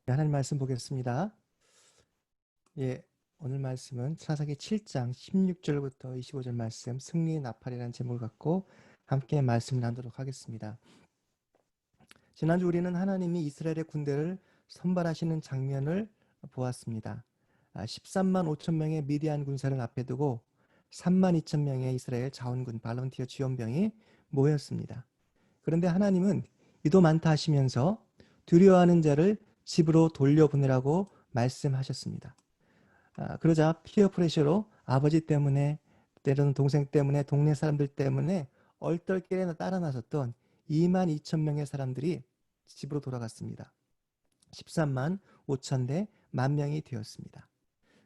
하나님 말씀 보겠습니다. 예, 오늘 말씀은 사사기 7장 16절부터 25절 말씀 승리의 나팔이라는 제목을 갖고 함께 말씀을 나누도록 하겠습니다. 지난주 우리는 하나님이 이스라엘의 군대를 선발하시는 장면을 보았습니다. 13만 5천 명의 미디안 군사를 앞에 두고 3만 2천 명의 이스라엘 자원군 발런티어 지원병이 모였습니다. 그런데 하나님은 이도 많다 하시면서 두려워하는 자를 집으로 돌려보내라고 말씀하셨습니다. 그러자 피어 프레셔로 아버지 때문에 때로는 동생 때문에 동네 사람들 때문에 얼떨결에 따라 나섰던 2만 2천 명의 사람들이 집으로 돌아갔습니다. 13만 5천 대 1만 명이 되었습니다.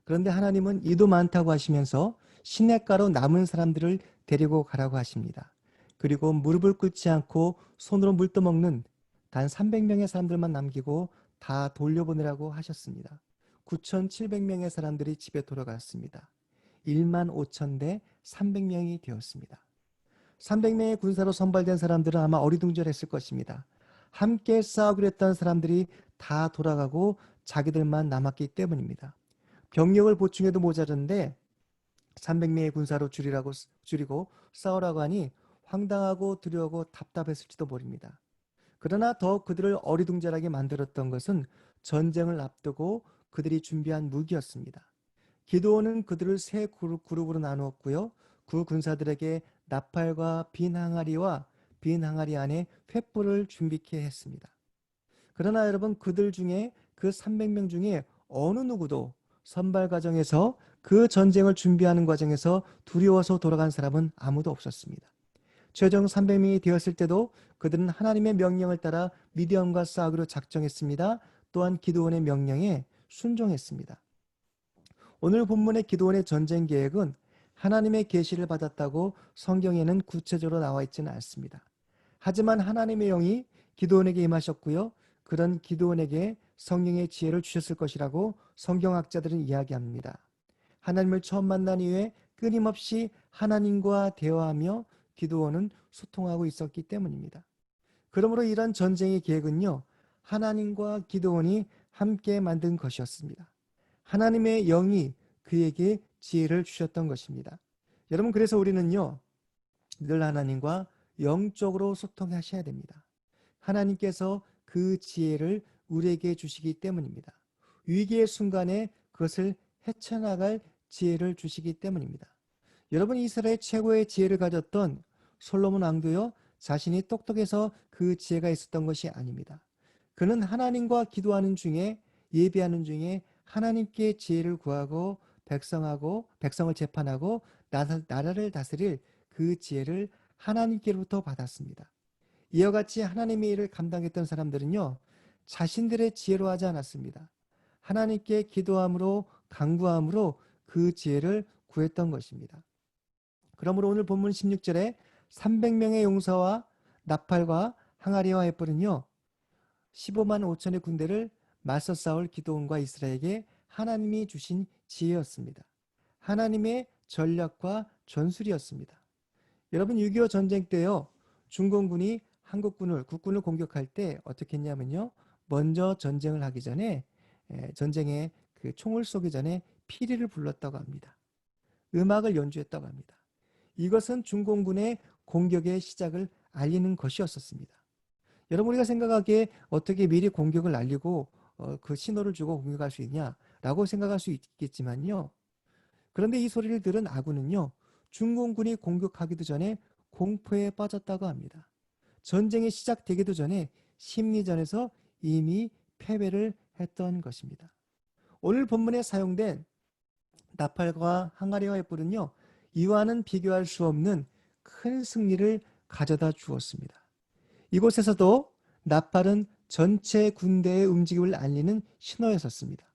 그런데 하나님은 이도 많다고 하시면서 시냇가로 남은 사람들을 데리고 가라고 하십니다. 그리고 무릎을 꿇지 않고 손으로 물 떠먹는 단 300명의 사람들만 남기고 다 돌려보내라고 하셨습니다. 9,700명의 사람들이 집에 돌아갔습니다. 1만 5천 대 300명이 되었습니다. 300명의 군사로 선발된 사람들은 아마 어리둥절했을 것입니다. 함께 싸우기로 했던 사람들이 다 돌아가고 자기들만 남았기 때문입니다. 병력을 보충해도 모자른데 300명의 군사로 줄이고 싸우라고 하니 황당하고 두려우고 답답했을지도 모릅니다. 그러나 더 그들을 어리둥절하게 만들었던 것은 전쟁을 앞두고 그들이 준비한 무기였습니다. 기드온은 그들을 세 그룹으로 나누었고요. 그 군사들에게 나팔과 빈 항아리와 빈 항아리 안에 횃불을 준비케 했습니다. 그러나 여러분, 그들 중에 그 300명 중에 어느 누구도 선발 과정에서 그 전쟁을 준비하는 과정에서 두려워서 돌아간 사람은 아무도 없었습니다. 최종 300명이 되었을 때도 그들은 하나님의 명령을 따라 미디안과 싸우기로 작정했습니다. 또한 기드온의 명령에 순종했습니다. 오늘 본문의 기드온의 전쟁 계획은 하나님의 계시를 받았다고 성경에는 구체적으로 나와 있지는 않습니다. 하지만 하나님의 영이 기드온에게 임하셨고요. 그런 기드온에게 성령의 지혜를 주셨을 것이라고 성경학자들은 이야기합니다. 하나님을 처음 만난 이후에 끊임없이 하나님과 대화하며 기드온은 소통하고 있었기 때문입니다. 그러므로 이런 전쟁의 계획은요, 하나님과 기드온이 함께 만든 것이었습니다. 하나님의 영이 그에게 지혜를 주셨던 것입니다. 여러분, 그래서 우리는요, 늘 하나님과 영적으로 소통하셔야 됩니다. 하나님께서 그 지혜를 우리에게 주시기 때문입니다. 위기의 순간에 그것을 헤쳐나갈 지혜를 주시기 때문입니다. 여러분, 이스라엘 최고의 지혜를 가졌던 솔로몬 왕도요, 자신이 똑똑해서 그 지혜가 있었던 것이 아닙니다. 그는 하나님과 기도하는 중에, 예배하는 중에 하나님께 지혜를 구하고 백성을 재판하고 나라를 다스릴 그 지혜를 하나님께로부터 받았습니다. 이와 같이 하나님의 일을 감당했던 사람들은요, 자신들의 지혜로 하지 않았습니다. 하나님께 기도함으로, 간구함으로 그 지혜를 구했던 것입니다. 그러므로 오늘 본문 16절에 300명의 용사와 나팔과 항아리와 횃불은요, 15만 5천의 군대를 맞서 싸울 기드온과 이스라엘에게 하나님이 주신 지혜였습니다. 하나님의 전략과 전술이었습니다. 여러분, 6.25 전쟁 때요, 중공군이 국군을 공격할 때 어떻게 했냐면요, 먼저 전쟁을 하기 전에, 전쟁에 그 총을 쏘기 전에 피리를 불렀다고 합니다. 음악을 연주했다고 합니다. 이것은 중공군의 공격의 시작을 알리는 것이었습니다. 여러분, 우리가 생각하기에 어떻게 미리 공격을 알리고 그 신호를 주고 공격할 수 있냐라고 생각할 수 있겠지만요. 그런데 이 소리를 들은 아군은요, 중공군이 공격하기도 전에 공포에 빠졌다고 합니다. 전쟁이 시작되기도 전에 심리전에서 이미 패배를 했던 것입니다. 오늘 본문에 사용된 나팔과 항아리와 횃불은요, 이와는 비교할 수 없는 큰 승리를 가져다 주었습니다. 이곳에서도 나팔은 전체 군대의 움직임을 알리는 신호였었습니다.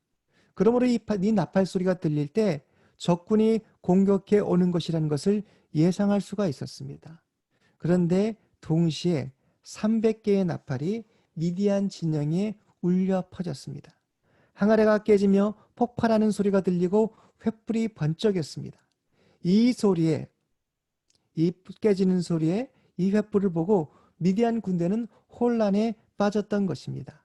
그러므로 이 나팔 소리가 들릴 때 적군이 공격해 오는 것이라는 것을 예상할 수가 있었습니다. 그런데 동시에 300개의 나팔이 미디안 진영에 울려 퍼졌습니다. 항아리가 깨지며 폭발하는 소리가 들리고 횃불이 번쩍였습니다. 이 깨지는 소리에 이 횃불을 보고 미디안 군대는 혼란에 빠졌던 것입니다.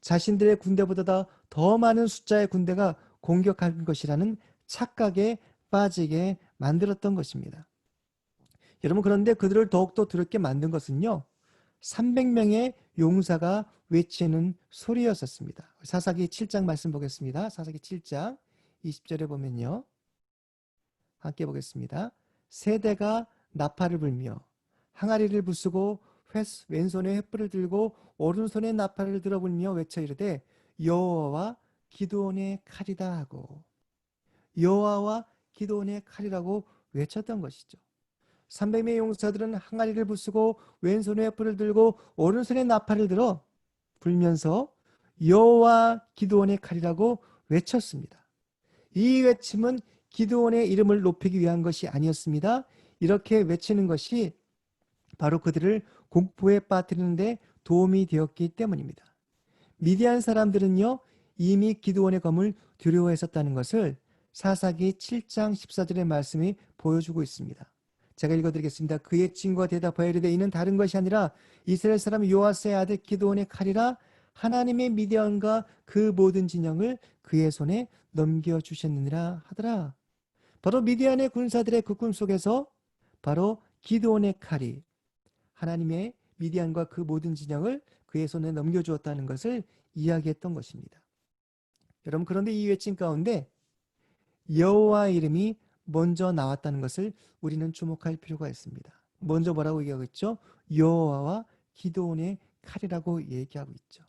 자신들의 군대보다 더 많은 숫자의 군대가 공격할 것이라는 착각에 빠지게 만들었던 것입니다. 여러분, 그런데 그들을 더욱더 두렵게 만든 것은요, 300명의 용사가 외치는 소리였었습니다. 사사기 7장 말씀 보겠습니다. 사사기 7장 20절에 보면요, 함께 보겠습니다. 세대가 나팔을 불며 항아리를 부수고 왼손에 횃불을 들고 오른손에 나팔을 들어 불며 외쳐 이르되 여호와와 기드온의 칼이다 하고, 여호와와 기드온의 칼이라고 외쳤던 것이죠. 300명의 용사들은 항아리를 부수고 왼손에 횃불을 들고 오른손에 나팔을 들어 불면서 여호와 기드온의 칼이라고 외쳤습니다. 이 외침은 기드온의 이름을 높이기 위한 것이 아니었습니다. 이렇게 외치는 것이 바로 그들을 공포에 빠뜨리는 데 도움이 되었기 때문입니다. 미디안 사람들은요, 이미 기드온의 검을 두려워했었다는 것을 사사기 7장 14절의 말씀이 보여주고 있습니다. 제가 읽어드리겠습니다. 그의 친구가 대답하여 이르되 이는 다른 것이 아니라 이스라엘 사람 요아스의 아들 기드온의 칼이라 하나님의 미디안과 그 모든 진영을 그의 손에 넘겨주셨느니라 하더라. 바로 미디안의 군사들의 그 꿈 속에서 바로 기드온의 칼이 하나님의 미디안과 그 모든 진영을 그의 손에 넘겨주었다는 것을 이야기했던 것입니다. 여러분, 그런데 이 외침 가운데 여호와 이름이 먼저 나왔다는 것을 우리는 주목할 필요가 있습니다. 먼저 뭐라고 얘기하고 있죠? 여호와와 기드온의 칼이라고 얘기하고 있죠.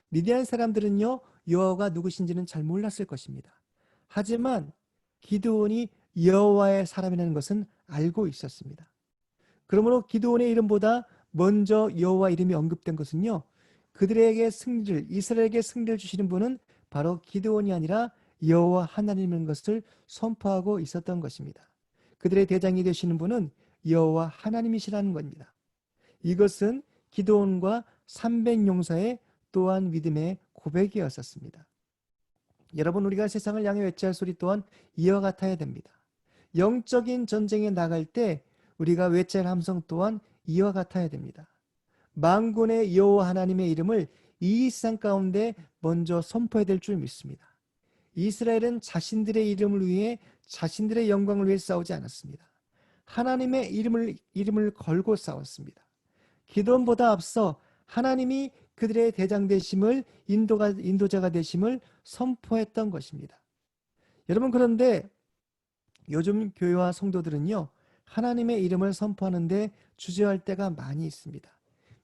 미디안 사람들은요, 여호와가 누구신지는 잘 몰랐을 것입니다. 하지만 기드온이 여호와의 사람이라는 것은 알고 있었습니다. 그러므로 기드온의 이름보다 먼저 여호와 이름이 언급된 것은요, 그들에게 승리를, 이스라엘에게 승리를 주시는 분은 바로 기드온이 아니라 여호와 하나님인 것을 선포하고 있었던 것입니다. 그들의 대장이 되시는 분은 여호와 하나님이시라는 겁니다. 이것은 기드온과 300용사의 또한 믿음의 고백이었었습니다. 여러분, 우리가 세상을 향해 외쳐야 할 소리 또한 이와 같아야 됩니다. 영적인 전쟁에 나갈 때 우리가 외쳐야 할 함성 또한 이와 같아야 됩니다. 만군의 여호와 하나님의 이름을 이 세상 가운데 먼저 선포해야 될 줄 믿습니다. 이스라엘은 자신들의 이름을 위해, 자신들의 영광을 위해 싸우지 않았습니다. 하나님의 이름을 걸고 싸웠습니다. 기드온보다 앞서 하나님이 그들의 대장 되심을, 인도자가 되심을 선포했던 것입니다. 여러분, 그런데 요즘 교회와 성도들은요, 하나님의 이름을 선포하는데 주저할 때가 많이 있습니다.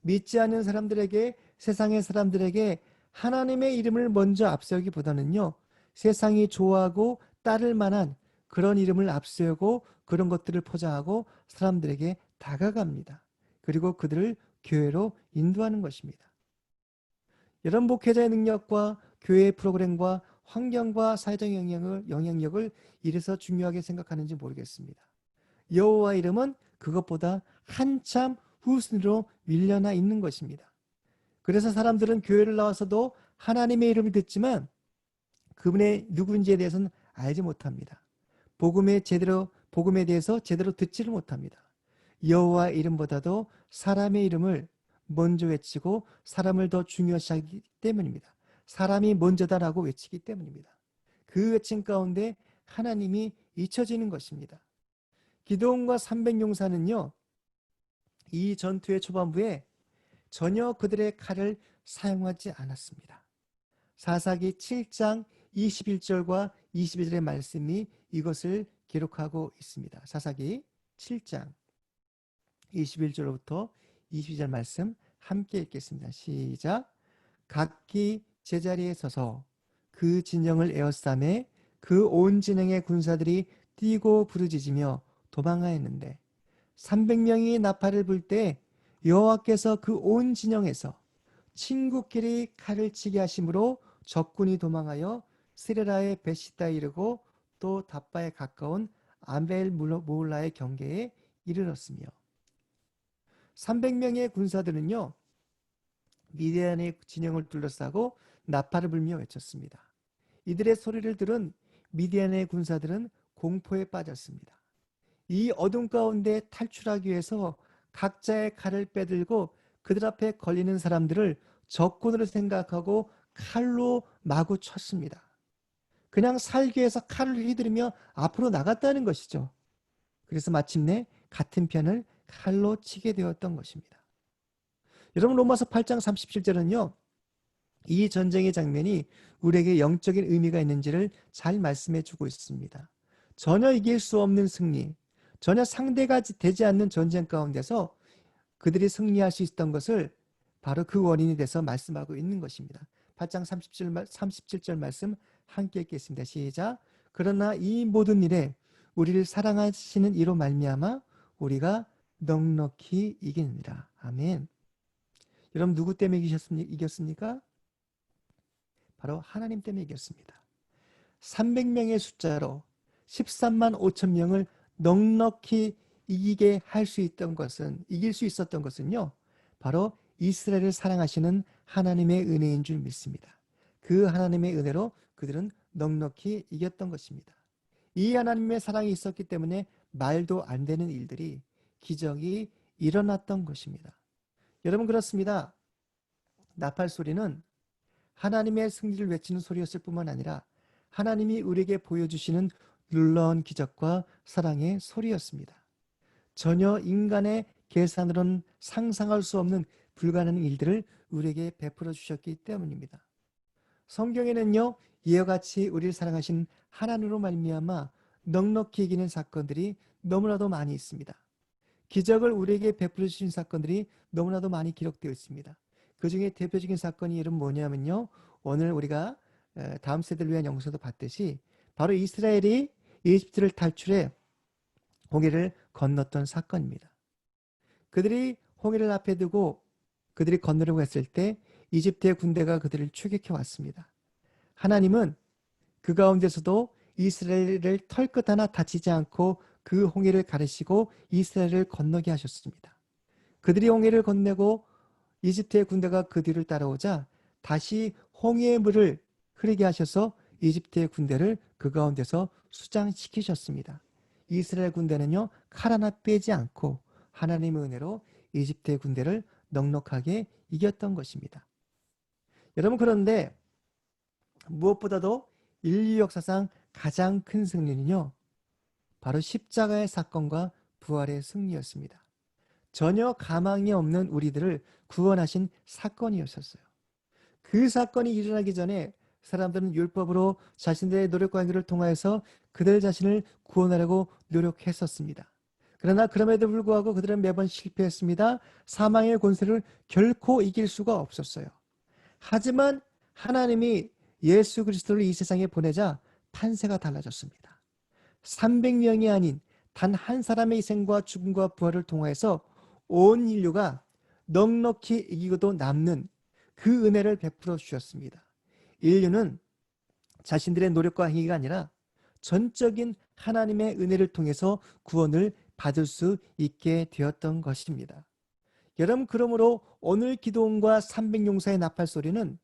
믿지 않는 사람들에게, 세상의 사람들에게 하나님의 이름을 먼저 앞세우기보다는요, 세상이 좋아하고 따를 만한 그런 이름을 앞세우고 그런 것들을 포장하고 사람들에게 다가갑니다. 그리고 그들을 교회로 인도하는 것입니다. 여러분, 목회자의 능력과 교회의 프로그램과 환경과 사회적 영향력을 이래서 중요하게 생각하는지 모르겠습니다. 여호와 이름은 그것보다 한참 후순위로 밀려나 있는 것입니다. 그래서 사람들은 교회를 나와서도 하나님의 이름을 듣지만 그분의 누구인지에 대해서는 알지 못합니다. 복음에 대해서 제대로 듣지를 못합니다. 여호와 이름보다도 사람의 이름을 먼저 외치고 사람을 더 중요시하기 때문입니다. 사람이 먼저다라고 외치기 때문입니다. 그 외침 가운데 하나님이 잊혀지는 것입니다. 기드온과 300용사는요, 이 전투의 초반부에 전혀 그들의 칼을 사용하지 않았습니다. 사사기 7장 21절과 22절의 말씀이 이것을 기록하고 있습니다. 사사기 7장 21절부터 22절 말씀 함께 읽겠습니다. 시작. 각기 제자리에 서서 그 진영을 에워싸매 그 온 진영의 군사들이 뛰고 부르짖으며 도망하였는데 300명이 나팔을 불 때 여호와께서 그 온 진영에서 친구끼리 칼을 치게 하심으로 적군이 도망하여 스레라의 베시다에 이르고 또 답바에 가까운 아벨 모홀라의 경계에 이르렀으며 300명의 군사들은요, 미디안의 진영을 둘러싸고 나팔을 불며 외쳤습니다. 이들의 소리를 들은 미디안의 군사들은 공포에 빠졌습니다. 이 어둠 가운데 탈출하기 위해서 각자의 칼을 빼들고 그들 앞에 걸리는 사람들을 적군으로 생각하고 칼로 마구 쳤습니다. 그냥 살기 위해서 칼을 휘두르며 앞으로 나갔다는 것이죠. 그래서 마침내 같은 편을 칼로 치게 되었던 것입니다. 여러분, 로마서 8장 37절은요. 이 전쟁의 장면이 우리에게 영적인 의미가 있는지를 잘 말씀해 주고 있습니다. 전혀 이길 수 없는 승리, 전혀 상대가 되지 않는 전쟁 가운데서 그들이 승리할 수 있었던 것을 바로 그 원인이 돼서 말씀하고 있는 것입니다. 8장 37절 말씀 함께 읽겠습니다. 시작. 그러나 이 모든 일에 우리를 사랑하시는 이로 말미암아 우리가 넉넉히 이기느니라. 아멘. 여러분, 누구 때문에 이겼습니까? 바로 하나님 때문에 이겼습니다. 300명의 숫자로 13만 5천 명을 넉넉히 이기게 할 수 있던 것은, 이길 수 있었던 것은요, 바로 이스라엘을 사랑하시는 하나님의 은혜인 줄 믿습니다. 그 하나님의 은혜로 그들은 넉넉히 이겼던 것입니다. 이 하나님의 사랑이 있었기 때문에 말도 안 되는 일들이, 기적이 일어났던 것입니다. 여러분, 그렇습니다. 나팔 소리는 하나님의 승리를 외치는 소리였을 뿐만 아니라 하나님이 우리에게 보여주시는 놀라운 기적과 사랑의 소리였습니다. 전혀 인간의 계산으로는 상상할 수 없는 불가능한 일들을 우리에게 베풀어 주셨기 때문입니다. 성경에는요, 이와 같이 우리를 사랑하신 하나님으로 말미암아 넉넉히 이기는 사건들이 너무나도 많이 있습니다. 기적을 우리에게 베풀어 주신 사건들이 너무나도 많이 기록되어 있습니다. 그 중에 대표적인 사건이 이름 뭐냐면요, 오늘 우리가 다음 세대를 위한 영상도 봤듯이 바로 이스라엘이 이집트를 탈출해 홍해를 건넜던 사건입니다. 그들이 홍해를 앞에 두고 그들이 건너려고 했을 때 이집트의 군대가 그들을 추격해 왔습니다. 하나님은 그 가운데서도 이스라엘을 털끝 하나 다치지 않고 그 홍해를 가르시고 이스라엘을 건너게 하셨습니다. 그들이 홍해를 건네고 이집트의 군대가 그 뒤를 따라오자 다시 홍해의 물을 흐르게 하셔서 이집트의 군대를 그 가운데서 수장시키셨습니다. 이스라엘 군대는요, 칼 하나 빼지 않고 하나님의 은혜로 이집트의 군대를 넉넉하게 이겼던 것입니다. 여러분, 그런데 무엇보다도 인류 역사상 가장 큰 승리는요, 바로 십자가의 사건과 부활의 승리였습니다. 전혀 가망이 없는 우리들을 구원하신 사건이었었어요. 그 사건이 일어나기 전에 사람들은 율법으로 자신들의 노력과 행위를 통하여서 그들 자신을 구원하려고 노력했었습니다. 그러나 그럼에도 불구하고 그들은 매번 실패했습니다. 사망의 권세를 결코 이길 수가 없었어요. 하지만 하나님이 예수 그리스도를 이 세상에 보내자 판세가 달라졌습니다. 300명이 아닌 단 한 사람의 희생과 죽음과 부활을 통하여서 온 인류가 넉넉히 이기고도 남는 그 은혜를 베풀어 주셨습니다. 인류는 자신들의 노력과 행위가 아니라 전적인 하나님의 은혜를 통해서 구원을 받을 수 있게 되었던 것입니다. 여러분, 그러므로 오늘 기도원과 300용사의 나팔 소리는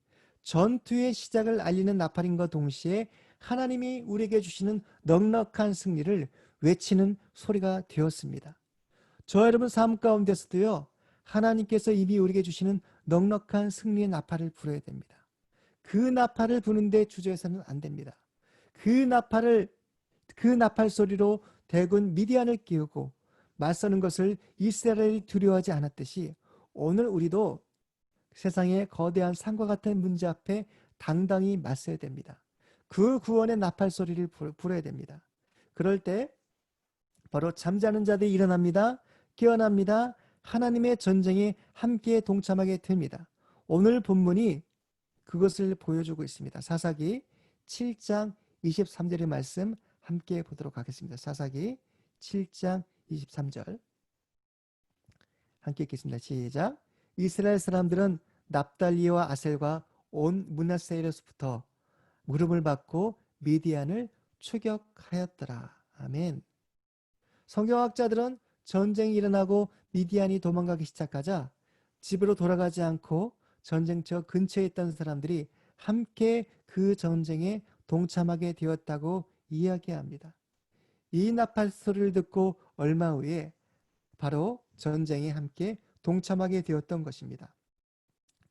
전투의 시작을 알리는 나팔인과 동시에 하나님이 우리에게 주시는 넉넉한 승리를 외치는 소리가 되었습니다. 저 여러분 삶 가운데서도요, 하나님께서 이미 우리에게 주시는 넉넉한 승리의 나팔을 불어야 됩니다. 그 나팔을 부는데 주저해서는 안 됩니다. 그 나팔 소리로 대군 미디안을 깨우고 맞서는 것을 이스라엘이 두려워하지 않았듯이 오늘 우리도 세상의 거대한 산과 같은 문제 앞에 당당히 맞서야 됩니다. 그 구원의 나팔 소리를 불어야 됩니다. 그럴 때 바로 잠자는 자들이 일어납니다. 깨어납니다. 하나님의 전쟁에 함께 동참하게 됩니다. 오늘 본문이 그것을 보여주고 있습니다. 사사기 7장 23절의 말씀 함께 보도록 하겠습니다. 사사기 7장 23절 함께 읽겠습니다. 시작. 이스라엘 사람들은 납달리와 아셀과 온 므낫세에서부터 무릎을 받고 미디안을 추격하였더라. 아멘. 성경학자들은 전쟁이 일어나고 미디안이 도망가기 시작하자 집으로 돌아가지 않고 전쟁터 근처에 있던 사람들이 함께 그 전쟁에 동참하게 되었다고 이야기합니다. 이 나팔 소리를 듣고 얼마 후에 바로 전쟁에 함께 동참하게 되었던 것입니다.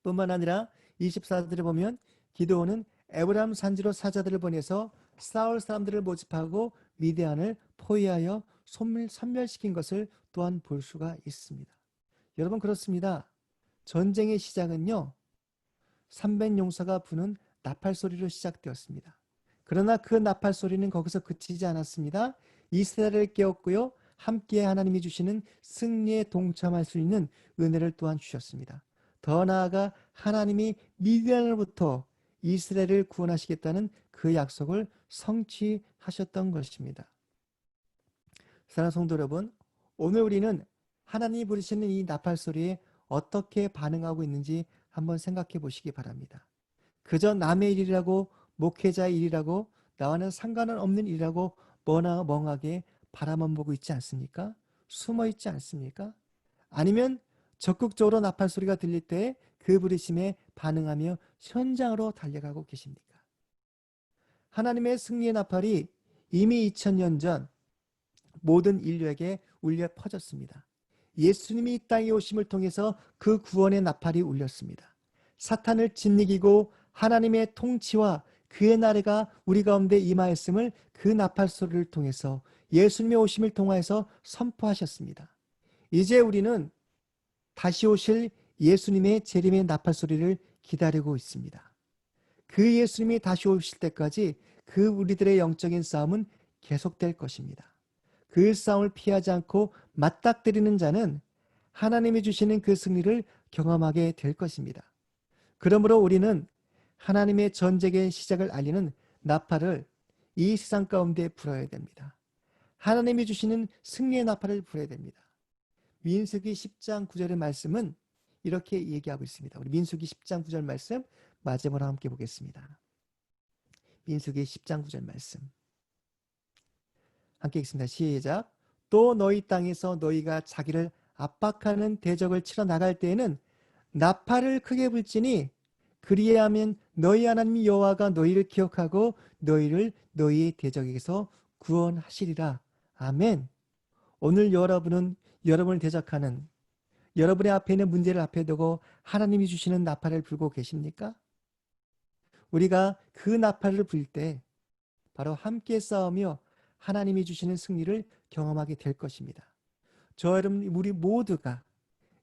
뿐만 아니라 24절에 보면 기드온은 에브라임 산지로 사자들을 보내서 사울 사람들을 모집하고 미디안을 포위하여 섬멸시킨 것을 또한 볼 수가 있습니다. 여러분, 그렇습니다. 전쟁의 시작은요, 300용사가 부는 나팔 소리로 시작되었습니다. 그러나 그 나팔 소리는 거기서 그치지 않았습니다. 이스라엘을 깨웠고요, 함께 하나님이 주시는 승리에 동참할 수 있는 은혜를 또한 주셨습니다. 더 나아가 하나님이 미디안으로부터 이스라엘을 구원하시겠다는 그 약속을 성취하셨던 것입니다. 사랑하는 성도 여러분, 오늘 우리는 하나님이 부르시는 이 나팔 소리에 어떻게 반응하고 있는지 한번 생각해 보시기 바랍니다. 그저 남의 일이라고, 목회자의 일이라고, 나와는 상관은 없는 일이라고 멍하게 바라만 보고 있지 않습니까? 숨어 있지 않습니까? 아니면 적극적으로 나팔 소리가 들릴 때 그 부르심에 반응하며 현장으로 달려가고 계십니까? 하나님의 승리의 나팔이 이미 2000년 전 모든 인류에게 울려 퍼졌습니다. 예수님이 이 땅에 오심을 통해서 그 구원의 나팔이 울렸습니다. 사탄을 짓이기고 하나님의 통치와 그의 나라가 우리 가운데 임하였음을 그 나팔 소리를 통해서, 예수님의 오심을 통하여서 선포하셨습니다. 이제 우리는 다시 오실 예수님의 재림의 나팔 소리를 기다리고 있습니다. 그 예수님이 다시 오실 때까지 그 우리들의 영적인 싸움은 계속될 것입니다. 그 싸움을 피하지 않고 맞닥뜨리는 자는 하나님이 주시는 그 승리를 경험하게 될 것입니다. 그러므로 우리는 하나님의 전쟁의 시작을 알리는 나팔을 이 세상 가운데 불어야 됩니다. 하나님이 주시는 승리의 나팔을 불어야 됩니다. 민수기 10장 9절의 말씀은 이렇게 얘기하고 있습니다. 우리 민수기 10장 9절 말씀 마지막으로 함께 보겠습니다. 민수기 10장 9절 말씀 함께 읽습니다. 시작. 또 너희 땅에서 너희가 자기를 압박하는 대적을 치러 나갈 때에는 나팔을 크게 불지니 그리하면 너희 하나님 여호와가 너희를 기억하고 너희를 너희의 대적에게서 구원하시리라. 아멘. 오늘 여러분을 대적하는, 여러분의 앞에 있는 문제를 앞에 두고 하나님이 주시는 나팔을 불고 계십니까? 우리가 그 나팔을 불 때 바로 함께 싸우며 하나님이 주시는 승리를 경험하게 될 것입니다. 저 여러분, 우리 모두가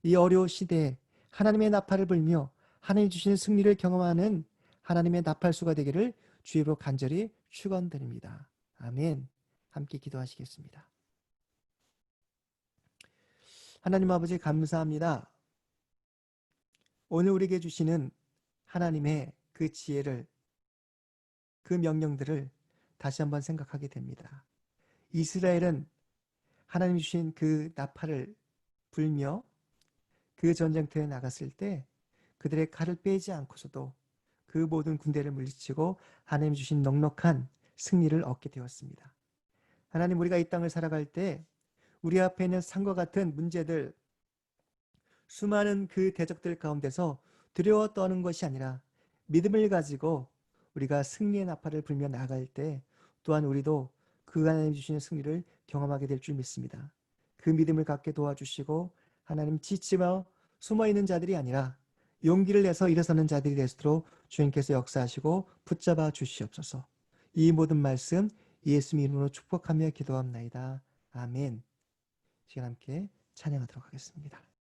이 어려운 시대에 하나님의 나팔을 불며 하나님이 주시는 승리를 경험하는 하나님의 나팔수가 되기를 주의로 간절히 축원드립니다. 아멘. 함께 기도하시겠습니다. 하나님 아버지, 감사합니다. 오늘 우리에게 주시는 하나님의 그 지혜를, 그 명령들을 다시 한번 생각하게 됩니다. 이스라엘은 하나님이 주신 그 나팔을 불며 그 전쟁터에 나갔을 때 그들의 칼을 빼지 않고서도 그 모든 군대를 물리치고 하나님이 주신 넉넉한 승리를 얻게 되었습니다. 하나님, 우리가 이 땅을 살아갈 때 우리 앞에 있는 산과 같은 문제들, 수많은 그 대적들 가운데서 두려워 떠는 것이 아니라 믿음을 가지고 우리가 승리의 나팔을 불며 나아갈 때 또한 우리도 그 하나님 주시는 승리를 경험하게 될 줄 믿습니다. 그 믿음을 갖게 도와주시고 하나님, 지치며 숨어있는 자들이 아니라 용기를 내서 일어서는 자들이 되도록 주님께서 역사하시고 붙잡아 주시옵소서. 이 모든 말씀 예수님 이름으로 축복하며 기도합나이다. 아멘. 시간 함께 찬양하도록 하겠습니다.